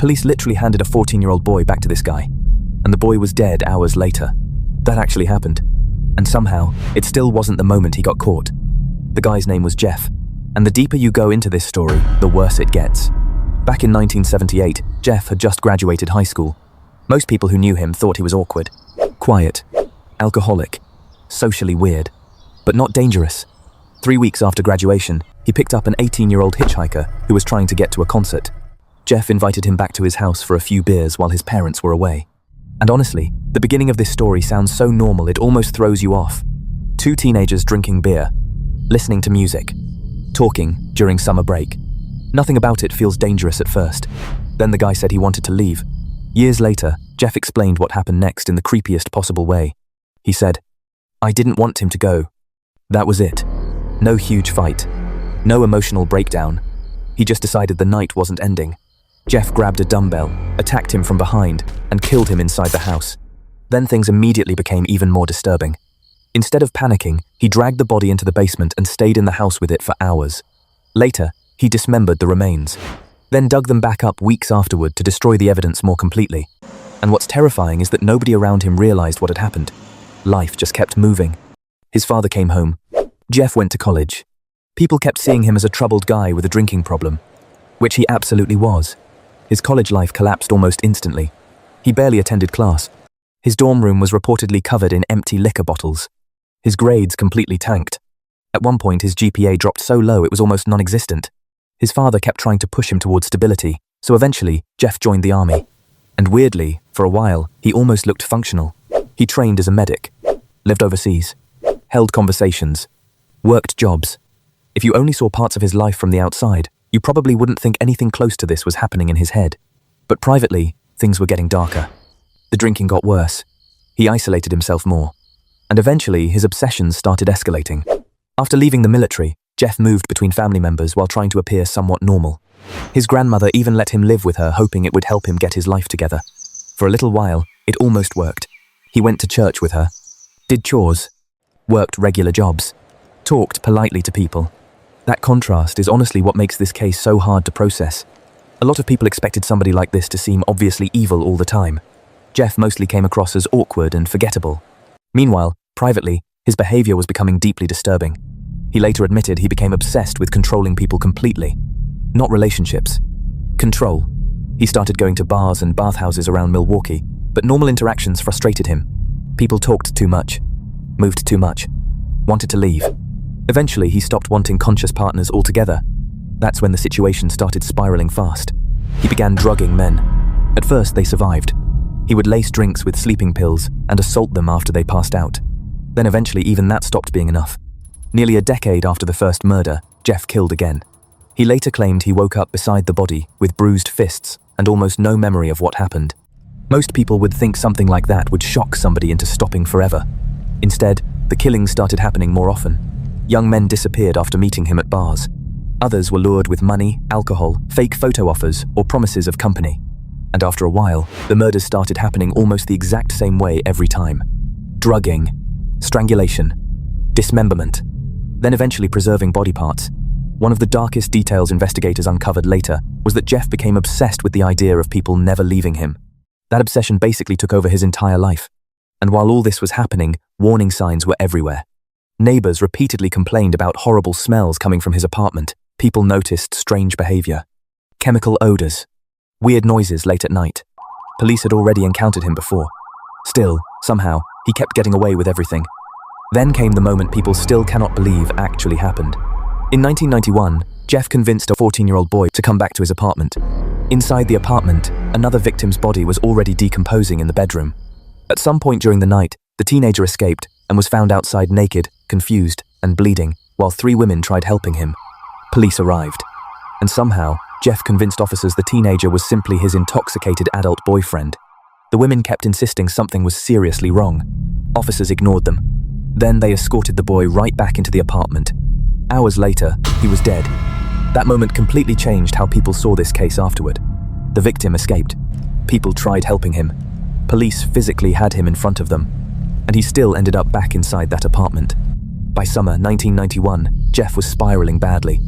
Police literally handed a 14-year-old boy back to this guy, and the boy was dead hours later. That actually happened. And somehow, it still wasn't the moment he got caught. The guy's name was Jeff, and the deeper you go into this story, the worse it gets. Back in 1978, Jeff had just graduated high school. Most people who knew him thought he was awkward, quiet, alcoholic, socially weird, but not dangerous. 3 weeks after graduation, he picked up an 18-year-old hitchhiker who was trying to get to a concert. Jeff invited him back to his house for a few beers while his parents were away. And honestly, the beginning of this story sounds so normal it almost throws you off. 2 teenagers drinking beer, listening to music, talking during summer break. Nothing about it feels dangerous at first. Then the guy said he wanted to leave. Years later, Jeff explained what happened next in the creepiest possible way. He said, "I didn't want him to go. That was it. No huge fight. No emotional breakdown. He just decided the night wasn't ending." Jeff grabbed a dumbbell, attacked him from behind, and killed him inside the house. Then things immediately became even more disturbing. Instead of panicking, he dragged the body into the basement and stayed in the house with it for hours. Later, he dismembered the remains, then dug them back up weeks afterward to destroy the evidence more completely. And what's terrifying is that nobody around him realized what had happened. Life just kept moving. His father came home. Jeff went to college. People kept seeing him as a troubled guy with a drinking problem, which he absolutely was. His college life collapsed almost instantly. He barely attended class. His dorm room was reportedly covered in empty liquor bottles. His grades completely tanked. At one point, his GPA dropped so low it was almost non-existent. His father kept trying to push him towards stability, so eventually, Jeff joined the army. And weirdly, for a while, he almost looked functional. He trained as a medic, lived overseas, held conversations, worked jobs. If you only saw parts of his life from the outside, you probably wouldn't think anything close to this was happening in his head. But privately, things were getting darker. The drinking got worse. He isolated himself more. And eventually, his obsessions started escalating. After leaving the military, Jeff moved between family members while trying to appear somewhat normal. His grandmother even let him live with her, hoping it would help him get his life together. For a little while, it almost worked. He went to church with her, did chores, worked regular jobs, talked politely to people. That contrast is honestly what makes this case so hard to process. A lot of people expected somebody like this to seem obviously evil all the time. Jeff mostly came across as awkward and forgettable. Meanwhile, privately, his behavior was becoming deeply disturbing. He later admitted he became obsessed with controlling people completely. Not relationships. Control. He started going to bars and bathhouses around Milwaukee, but normal interactions frustrated him. People talked too much, moved too much, wanted to leave. Eventually, he stopped wanting conscious partners altogether. That's when the situation started spiraling fast. He began drugging men. At first, they survived. He would lace drinks with sleeping pills and assault them after they passed out. Then eventually, even that stopped being enough. Nearly a decade after the first murder, Jeff killed again. He later claimed he woke up beside the body with bruised fists and almost no memory of what happened. Most people would think something like that would shock somebody into stopping forever. Instead, the killings started happening more often. Young men disappeared after meeting him at bars. Others were lured with money, alcohol, fake photo offers, or promises of company. And after a while, the murders started happening almost the exact same way every time. Drugging, strangulation, dismemberment, then eventually preserving body parts. One of the darkest details investigators uncovered later was that Jeff became obsessed with the idea of people never leaving him. That obsession basically took over his entire life. And while all this was happening, warning signs were everywhere. Neighbors repeatedly complained about horrible smells coming from his apartment. People noticed strange behavior, chemical odors, weird noises late at night. Police had already encountered him before. Still, somehow, he kept getting away with everything. Then came the moment people still cannot believe actually happened. In 1991, Jeff convinced a 14-year-old boy to come back to his apartment. Inside the apartment, another victim's body was already decomposing in the bedroom. At some point during the night, the teenager escaped and was found outside naked, confused, and bleeding, while 3 women tried helping him. Police arrived, and somehow, Jeff convinced officers the teenager was simply his intoxicated adult boyfriend. The women kept insisting something was seriously wrong. Officers ignored them. Then they escorted the boy right back into the apartment. Hours later, he was dead. That moment completely changed how people saw this case afterward. The victim escaped. People tried helping him. Police physically had him in front of them. And he still ended up back inside that apartment. By summer 1991, Jeff was spiraling badly.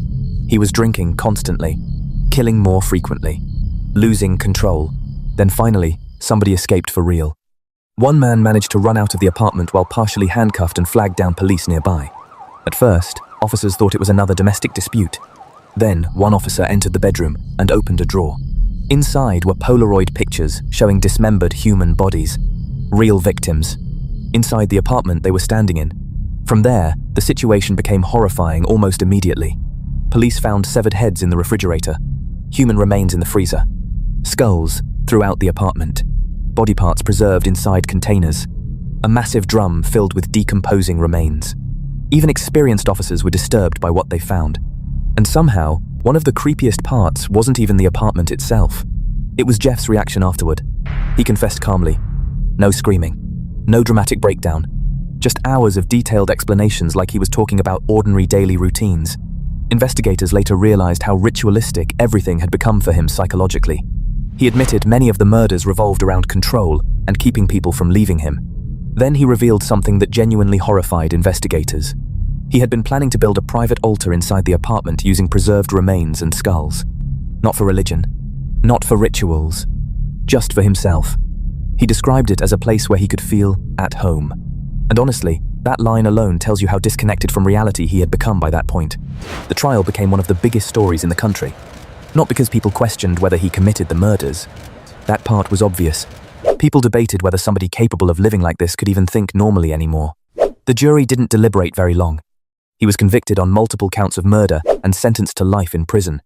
He was drinking constantly, killing more frequently. losing control. Then finally, somebody escaped for real. One man managed to run out of the apartment while partially handcuffed and flagged down police nearby. At first, officers thought it was another domestic dispute. Then, one officer entered the bedroom and opened a drawer. Inside were Polaroid pictures showing dismembered human bodies. Real victims. Inside the apartment they were standing in. From there, the situation became horrifying almost immediately. Police found severed heads in the refrigerator, human remains in the freezer, skulls throughout the apartment, body parts preserved inside containers, a massive drum filled with decomposing remains. Even experienced officers were disturbed by what they found. And somehow, one of the creepiest parts wasn't even the apartment itself. It was Jeff's reaction afterward. He confessed calmly. No screaming, no dramatic breakdown, just hours of detailed explanations like he was talking about ordinary daily routines. Investigators later realized how ritualistic everything had become for him psychologically. He admitted many of the murders revolved around control and keeping people from leaving him. Then he revealed something that genuinely horrified investigators. He had been planning to build a private altar inside the apartment using preserved remains and skulls. Not for religion, not for rituals, just for himself. He described it as a place where he could feel at home. And honestly, that line alone tells you how disconnected from reality he had become by that point. The trial became one of the biggest stories in the country. Not because people questioned whether he committed the murders. That part was obvious. People debated whether somebody capable of living like this could even think normally anymore. The jury didn't deliberate very long. He was convicted on multiple counts of murder and sentenced to life in prison.